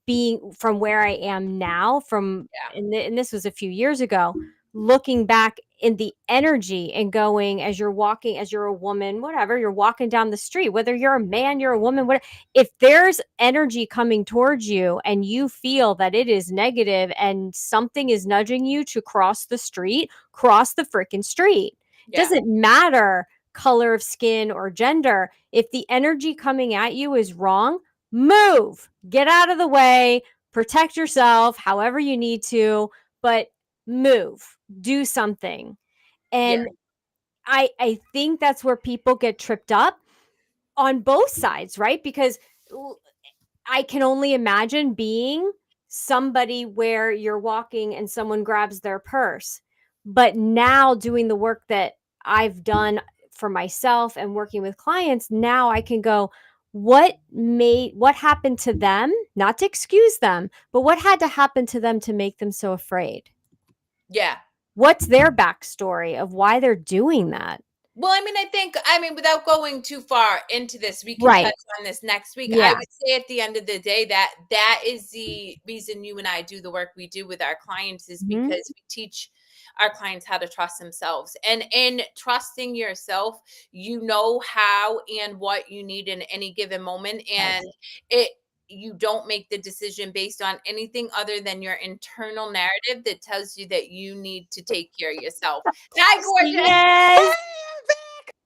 being from where I am now, and this was a few years ago, looking back in the energy and going as you're walking, as you're a woman, whatever, you're walking down the street, whether you're a man, you're a woman, what if there's energy coming towards you and you feel that it is negative and something is nudging you to cross the street, cross the freaking street. Yeah, Doesn't matter color of skin or gender. If the energy coming at you is wrong, move, get out of the way, protect yourself however you need to, but move, do something. yeah, And I think that's where people get tripped up on both sides, right? Because I can only imagine being somebody where you're walking and someone grabs their purse. But now doing the work that I've done for myself and working with clients, now I can go, what happened to them? Not to excuse them, but what had to happen to them to make them so afraid? Yeah. What's their backstory of why they're doing that? Well, I mean, without going too far into this, we can Right. touch on this next week. I Yeah. would say at the end of the day that is the reason you and I do the work we do with our clients is Mhm. because we teach our clients how to trust themselves. And in trusting yourself, you know how and what you need in any given moment. Right. And it you don't make the decision based on anything other than your internal narrative that tells you that you need to take care of yourself. Hi, gorgeous. Yes.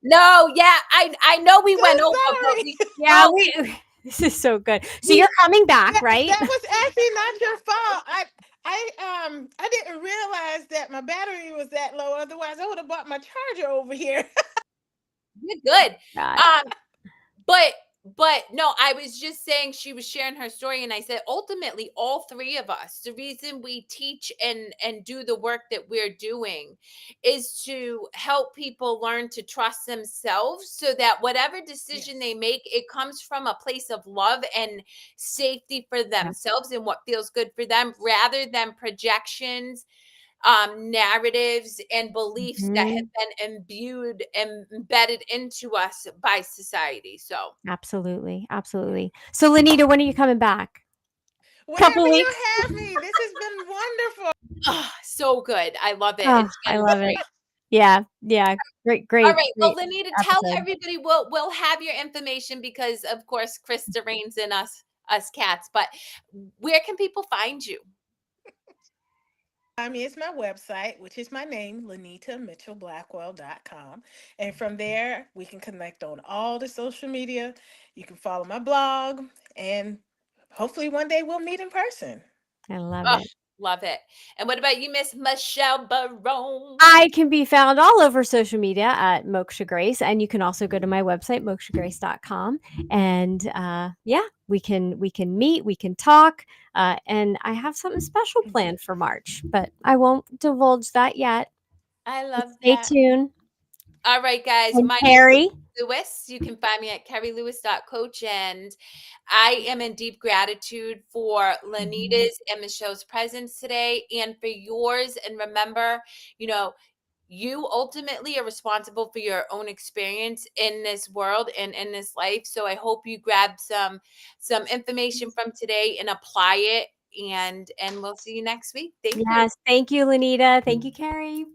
No, yeah, I know we So went over, but sorry. we Yeah, oh, this is so good. So we you're coming back, right? That was actually not your fault. I didn't realize that my battery was that low. Otherwise, I would have bought my charger over here. we're good. God. But but no, I was just saying she was sharing her story and I said ultimately all three of us, the reason we teach and do the work that we're doing is to help people learn to trust themselves so that whatever decision they make, it comes from a place of love and safety for themselves and what feels good for them rather than projections, narratives and beliefs that Mhm. have been imbued and embedded into us by society. So, Absolutely. Absolutely. So Lanita, when are you coming back? Whenever Couple you weeks. have me, this has been wonderful. so good. I love it. Oh, It's I been love it. great. Yeah. Yeah. Great, All great, right. Well, great Lenita, tell episode. everybody we'll have your information because of course Krista reigns in us cats, but where can people find you? I mean, it's my website, which is my name, LanitaMitchellBlackwell.com. And from there, we can connect on all the social media. You can follow my blog, and hopefully one day we'll meet in person. I love Oh, it. love it. And what about you, Miss Michelle Barone? I can be found all over social media at Moksha Grace, and you can also go to my website, mokshagrace.com. And yeah, we can meet, we can talk, and I have something special planned for March, but I won't divulge that yet. I But love stay that. tuned. All right, guys. And My name is Kerri, Lewis. You can find me at kerrilewis.coach. And I am in deep gratitude for Lanita's and Michelle's presence today and for yours. And remember, you know, you ultimately are responsible for your own experience in this world and in this life. So I hope you grab some information from today and apply it. And we'll see you next week. Thank you. yes, thank you, Lanita. Thank you, Kerri. Thank